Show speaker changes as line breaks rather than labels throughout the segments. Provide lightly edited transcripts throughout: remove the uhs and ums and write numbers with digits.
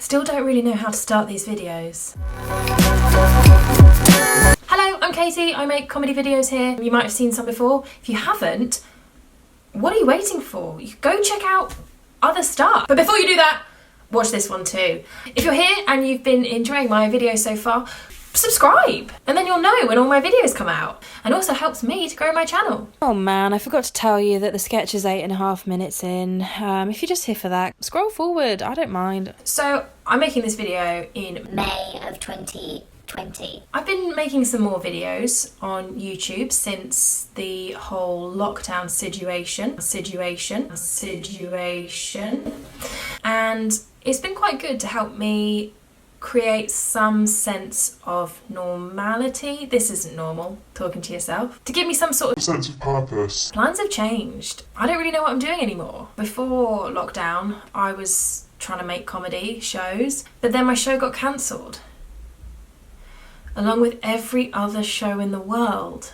Still don't really know how to start these videos. Hello, I'm Katie. I make comedy videos here. You might have seen some before. If you haven't, what are you waiting for? You go check out other stuff. But before you do that, watch this one too. If you're here and you've been enjoying my videos so far, subscribe and then you'll know when all my videos come out, and also helps me to grow my channel.
Oh man, I forgot to tell you that the sketch is 8.5 minutes in. If you're just here for that, scroll forward, I don't mind.
So I'm making this video in
May of 2020.
I've been making some more videos on YouTube since the whole lockdown situation, and it's been quite good to help me create some sense of normality. This isn't normal, talking to yourself. To give me some sort of
sense of purpose.
Plans have changed. I don't really know what I'm doing anymore. Before lockdown, I was trying to make comedy shows, but then my show got cancelled, along with every other show in the world.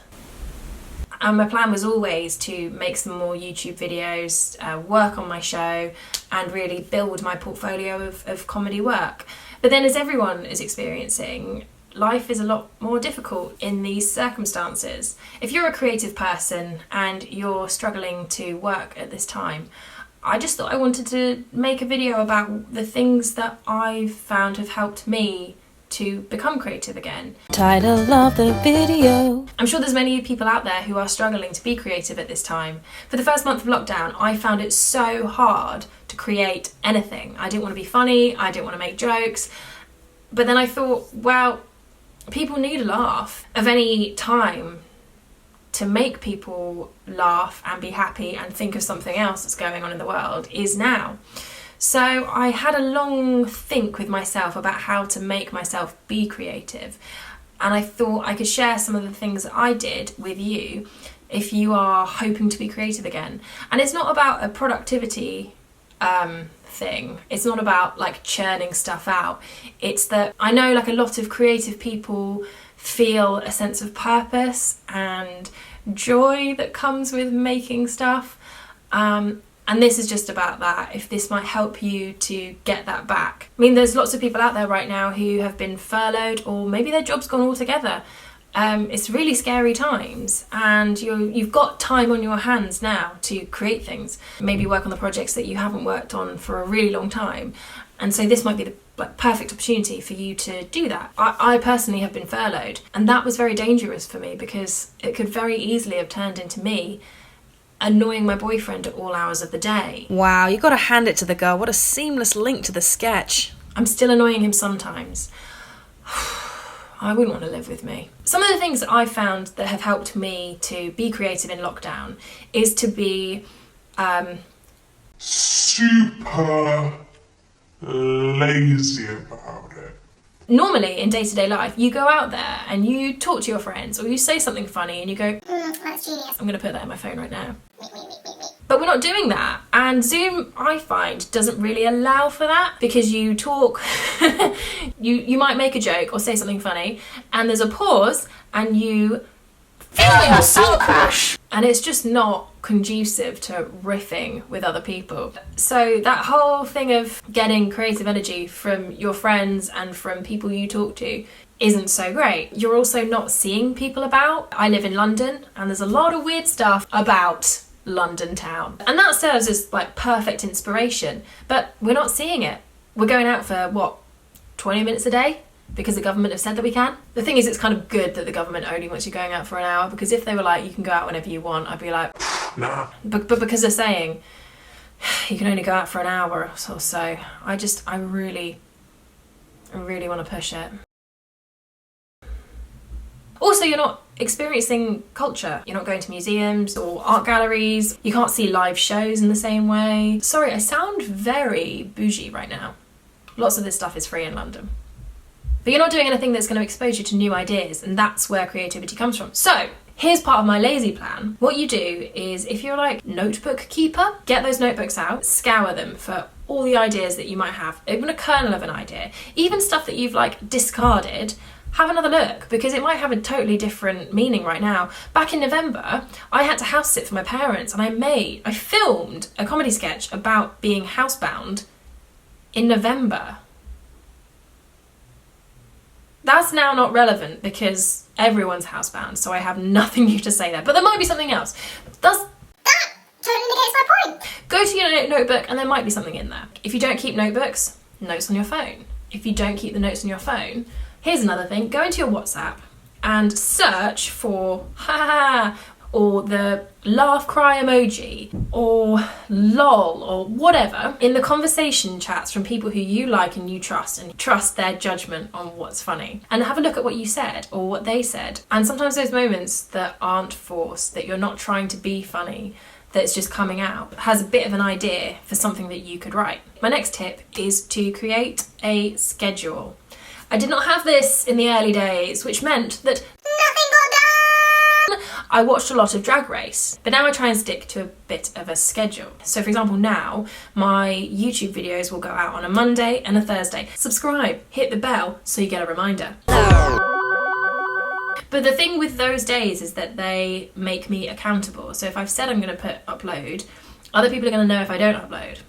And my plan was always to make some more YouTube videos, work on my show, and really build my portfolio of comedy work. But then, as everyone is experiencing, life is a lot more difficult in these circumstances. If you're a creative person and you're struggling to work at this time, I just thought I wanted to make a video about the things that I've found have helped me to become creative again.
Title of the video.
I'm sure there's many people out there who are struggling to be creative at this time. For the first month of lockdown, I found it so hard to create anything. I didn't want to be funny, I didn't want to make jokes, but then I thought, well, people need a laugh. Of any time to make people laugh and be happy and think of something else that's going on in the world is now. So I had a long think with myself about how to make myself be creative, and I thought I could share some of the things that I did with you if you are hoping to be creative again. And it's not about a productivity thing. It's not about like churning stuff out. It's that I know like a lot of creative people feel a sense of purpose and joy that comes with making stuff. And this is just about that, if this might help you to get that back. I mean, there's lots of people out there right now who have been furloughed, or maybe their job's gone altogether. It's really scary times, and you've got time on your hands now to create things. Maybe work on the projects that you haven't worked on for a really long time. And so this might be the perfect opportunity for you to do that. I personally have been furloughed, and that was very dangerous for me because it could very easily have turned into me annoying my boyfriend at all hours of the day.
Wow, you gotta hand it to the girl. What a seamless link to the sketch.
I'm still annoying him sometimes. I wouldn't want to live with me. Some of the things that I've found that have helped me to be creative in lockdown is to be
super lazy about it.
Normally in day-to-day life, you go out there and you talk to your friends, or you say something funny and you go,
That's genius.
I'm going to put that in my phone right now. But we're not doing that, and Zoom, I find, doesn't really allow for that, because you talk, you might make a joke or say something funny, and there's a pause, and you feel your soul crash, and it's just not conducive to riffing with other people. So that whole thing of getting creative energy from your friends and from people you talk to isn't so great. You're also not seeing people about. I live in London, and there's a lot of weird stuff about London town, and that serves as like perfect inspiration, but we're not seeing it. We're going out for what, 20 minutes a day because the government have said that we can. The thing is, it's kind of good that the government only wants you going out for an hour, because if they were like, you can go out whenever you want, I'd be like,
Nah.
but because they're saying you can only go out for an hour or so, I really want to push it. Also, you're not experiencing culture. You're not going to museums or art galleries. You can't see live shows in the same way. Sorry, I sound very bougie right now. Lots of this stuff is free in London. But you're not doing anything that's going to expose you to new ideas, and that's where creativity comes from. So, here's part of my lazy plan. What you do is, if you're like notebook keeper, get those notebooks out, scour them for all the ideas that you might have, even a kernel of an idea, even stuff that you've like discarded. Have another look, because it might have a totally different meaning right now. Back in November, I had to house sit for my parents, and I filmed a comedy sketch about being housebound in November. That's now not relevant because everyone's housebound, so I have nothing new to say there. But there might be something else.
That totally negates my point.
Go to your notebook and there might be something in there. If you don't keep notebooks, notes on your phone. If you don't keep the notes on your phone, here's another thing. Go into your WhatsApp and search for ha ha ha, or the laugh cry emoji, or lol, or whatever, in the conversation chats from people who you like and you trust their judgment on what's funny. And have a look at what you said or what they said. And sometimes those moments that aren't forced, that you're not trying to be funny, that's just coming out, has a bit of an idea for something that you could write. My next tip is to create a schedule. I did not have this in the early days, which meant that
Nothing got done.
I watched a lot of Drag Race, but now I try and stick to a bit of a schedule. So for example, now my YouTube videos will go out on a Monday and a Thursday. Subscribe, hit the bell so you get a reminder. But the thing with those days is that they make me accountable. So if I've said I'm going to upload, other people are going to know if I don't upload.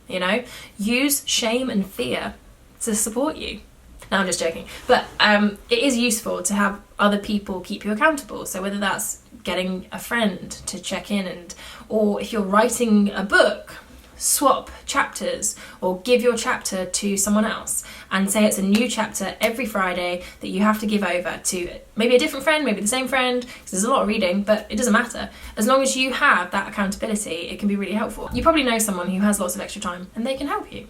You know, use shame and fear to support you. No, I'm just joking. But it is useful to have other people keep you accountable. So whether that's getting a friend to check in, or if you're writing a book, swap chapters or give your chapter to someone else and say it's a new chapter every Friday that you have to give over to maybe a different friend, maybe the same friend, because there's a lot of reading, but it doesn't matter. As long as you have that accountability, it can be really helpful. You probably know someone who has lots of extra time and they can help you,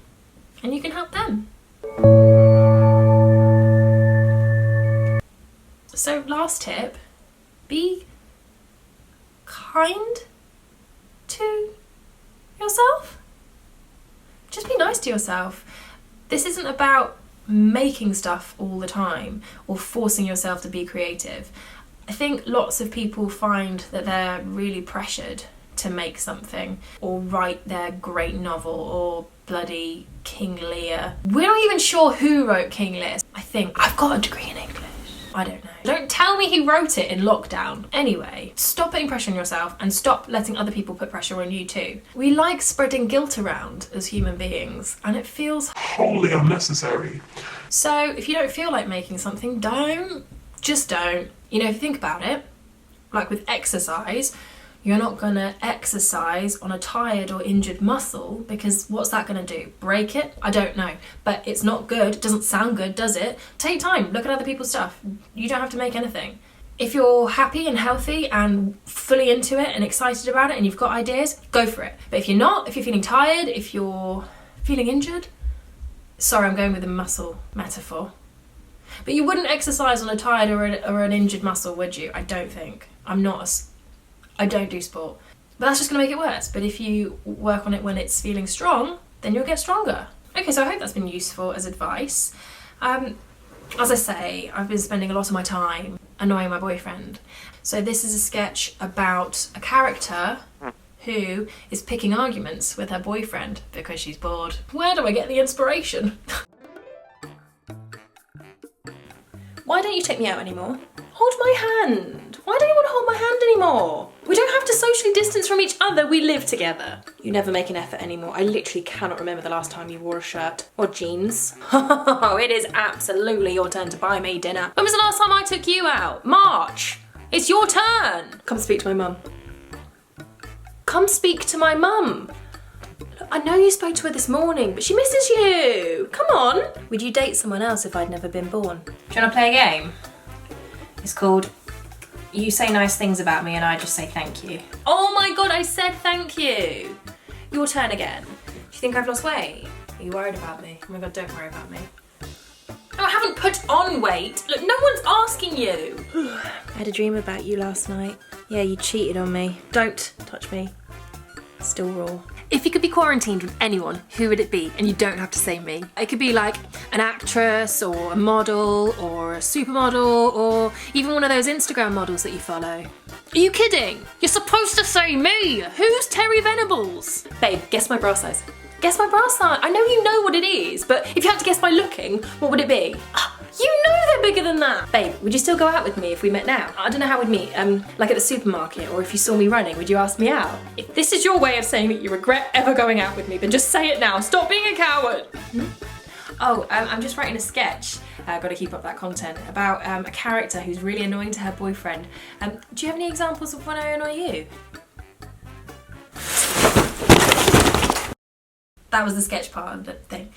and you can help them. So last tip, be kind to yourself. Just be nice to yourself. This isn't about making stuff all the time or forcing yourself to be creative. I think lots of people find that they're really pressured to make something or write their great novel or bloody King Lear. We're not even sure who wrote King Lear. I think I've got a degree in English. I don't know. Don't tell me he wrote it in lockdown. Anyway, stop putting pressure on yourself and stop letting other people put pressure on you too. We like spreading guilt around as human beings and it feels
Wholly unnecessary.
so. If you don't feel like making something, don't. Just don't. You know, if you think about it, like with exercise, you're not gonna exercise on a tired or injured muscle because what's that gonna do? Break it? I don't know. But it's not good. It doesn't sound good, does it? Take time. Look at other people's stuff. You don't have to make anything. If you're happy and healthy and fully into it and excited about it and you've got ideas, go for it. But if you're not, if you're feeling tired, if you're feeling injured, sorry, I'm going with a muscle metaphor. But you wouldn't exercise on a tired or an injured muscle, would you? I don't think. I don't do sport. But that's just going to make it worse. But if you work on it when it's feeling strong, then you'll get stronger. Okay, so I hope that's been useful as advice. As I say, I've been spending a lot of my time annoying my boyfriend. So this is a sketch about a character who is picking arguments with her boyfriend because she's bored. Where do I get the inspiration? Why don't you take me out anymore? Hold my hand. Why don't you want to hold my hand anymore? We don't have to socially distance from each other. We live together. You never make an effort anymore. I literally cannot remember the last time you wore a shirt or jeans. It is absolutely your turn to buy me dinner. When was the last time I took you out? March. It's your turn. Come speak to my mum. Come speak to my mum. Look, I know you spoke to her this morning, but she misses you. Come on. Would you date someone else if I'd never been born? Do you want to play a game? It's called You Say Nice Things About Me and I Just Say Thank You. Oh my god, I said thank you. Your turn again. Do you think I've lost weight? Are you worried about me? Oh my god, don't worry about me. No, I haven't put on weight. Look, no one's asking you. I had a dream about you last night. Yeah, you cheated on me. Don't touch me. Still raw. If you could be quarantined with anyone, who would it be? And you don't have to say me. It could be like an actress or a model or a supermodel or even one of those Instagram models that you follow. Are you kidding? You're supposed to say me! Who's Terry Venables? Babe, guess my bra size. Guess my bra size. I know you know what it is, but if you had to guess by looking, what would it be? You know they're bigger than that! Babe, would you still go out with me if we met now? I don't know how we'd meet, like at the supermarket, or if you saw me running, would you ask me out? If this is your way of saying that you regret ever going out with me, then just say it now. Stop being a coward! Oh, I'm just writing a sketch, got to keep up that content, about a character who's really annoying to her boyfriend. Do you have any examples of when I annoy you? That was the sketch part of the thing.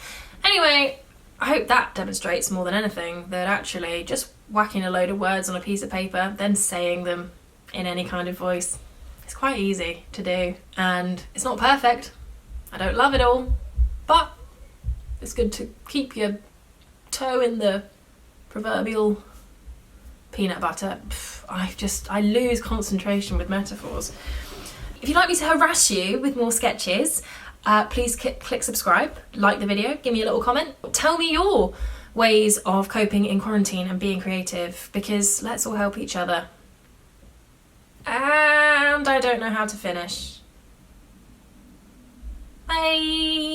Anyway, I hope that demonstrates more than anything that actually just whacking a load of words on a piece of paper, then saying them in any kind of voice, is quite easy to do. And it's not perfect. I don't love it all, but it's good to keep your toe in the proverbial peanut butter. I lose concentration with metaphors. If you'd like me to harass you with more sketches, please click subscribe, like the video, give me a little comment. Tell me your ways of coping in quarantine and being creative, because let's all help each other. And I don't know how to finish. Bye!